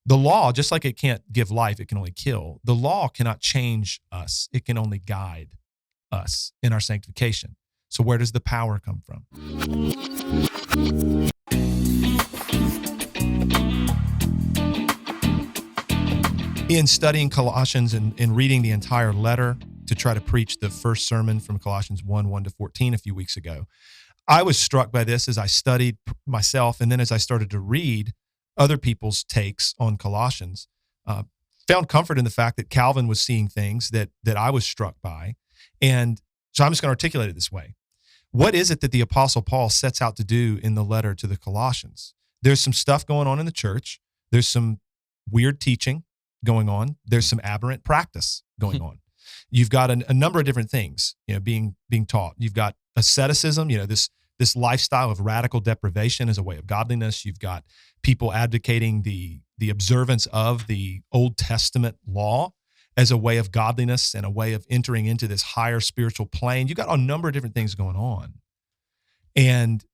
The law, just like it can't give life, it can only kill. The law cannot change us. It can only guide us in our sanctification. So where does the power come from? In studying Colossians and reading the entire letter to try to preach the first sermon from Colossians 1:1-14 a few weeks ago, I was struck by this as I studied myself, and then as I started to read other people's takes on Colossians, found comfort in the fact that Calvin was seeing things that I was struck by. And so I'm just going to articulate it this way. What is it that the Apostle Paul sets out to do in the letter to the Colossians? There's some stuff going on in the church. There's some weird teaching going on. There's some aberrant practice going on. You've got a number of different things, being taught. You've got asceticism, this lifestyle of radical deprivation as a way of godliness. You've got people advocating the observance of the Old Testament law as a way of godliness and a way of entering into this higher spiritual plane. You've got a number of different things going on. And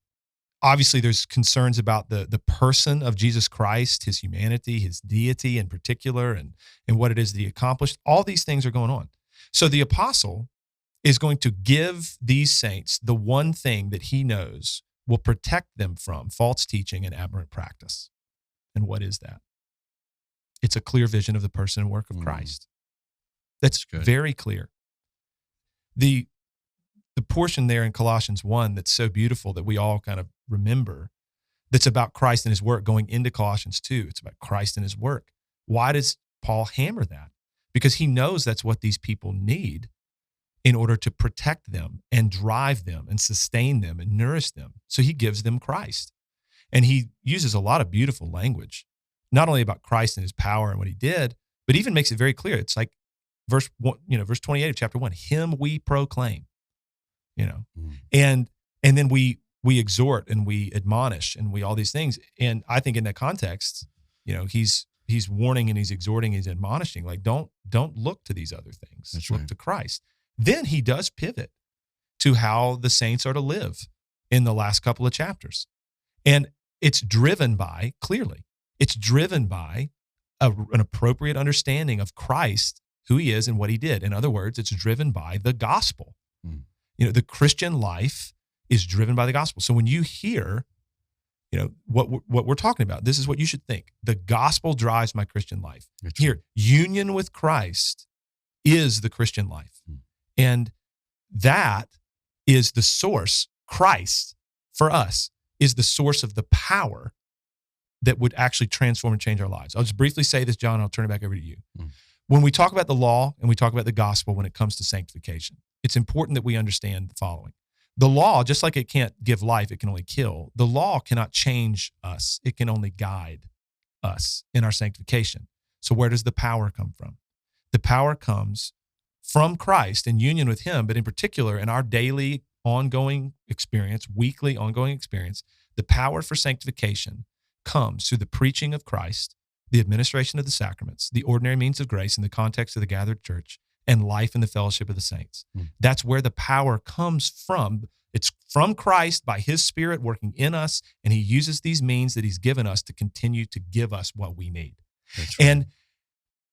obviously there's concerns about the person of Jesus Christ, his humanity, his deity in particular, and what it is that he accomplished. All these things are going on. So the apostle is going to give these saints the one thing that he knows will protect them from false teaching and aberrant practice. And what is that? It's a clear vision of the person and work of Christ. That's very clear. The portion there in Colossians 1 that's so beautiful that we all kind of remember, that's about Christ and his work, going into Colossians 2. It's about Christ and his work. Why does Paul hammer that? Because he knows that's what these people need in order to protect them and drive them and sustain them and nourish them. So he gives them Christ. And he uses a lot of beautiful language, not only about Christ and his power and what he did, but even makes it very clear. It's like verse 28 of chapter 1, him we proclaim, and then we exhort and we admonish and we all these things. And I think in that context, he's warning and he's exhorting, he's admonishing, like, don't look to these other things. That's look right. to Christ. Then he does pivot to how the saints are to live in the last couple of chapters. And it's driven by an appropriate understanding of Christ, who he is and what he did. In other words, it's driven by the gospel. The Christian life is driven by the gospel. So when you hear, what we're talking about, this is what you should think. The gospel drives my Christian life. Here, union with Christ is the Christian life. And that is the source. Christ, for us, is the source of the power that would actually transform and change our lives. I'll just briefly say this, John, and I'll turn it back over to you. When we talk about the law and we talk about the gospel when it comes to sanctification, it's important that we understand the following. The law, just like it can't give life, it can only kill. The law cannot change us. It can only guide us in our sanctification. So where does the power come from? The power comes from Christ in union with him, but in particular in our daily ongoing experience, weekly ongoing experience, the power for sanctification comes through the preaching of Christ, the administration of the sacraments, the ordinary means of grace in the context of the gathered church, and life in the fellowship of the saints. That's where the power comes from. It's from Christ by his Spirit working in us, and he uses these means that he's given us to continue to give us what we need. That's right. And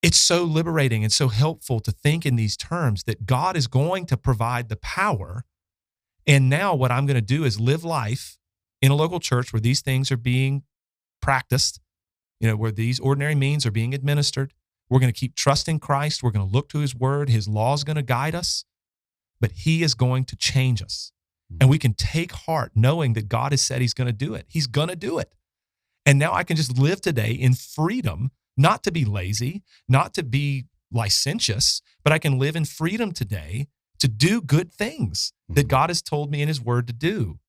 it's so liberating and so helpful to think in these terms that God is going to provide the power. And now what I'm going to do is live life in a local church where these things are being practiced, where these ordinary means are being administered. We're going to keep trusting Christ. We're going to look to his word. His law is going to guide us, but he is going to change us. And we can take heart knowing that God has said he's going to do it. He's going to do it. And now I can just live today in freedom, not to be lazy, not to be licentious, but I can live in freedom today to do good things that God has told me in his word to do.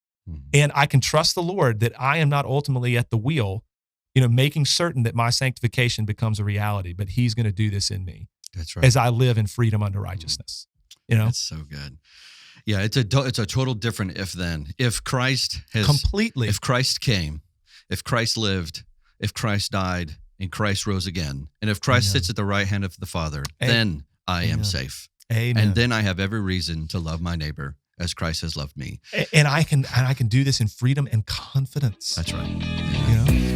And I can trust the Lord that I am not ultimately at the wheel, making certain that my sanctification becomes a reality, but he's going to do this in me. That's right. As I live in freedom under righteousness. That's so good. Yeah, it's a total different if-then. If Christ came, if Christ lived, if Christ died, and Christ rose again, and if Christ sits at the right hand of the Father, then I am safe. Amen. And then I have every reason to love my neighbor as Christ has loved me. And I can do this in freedom and confidence. That's right.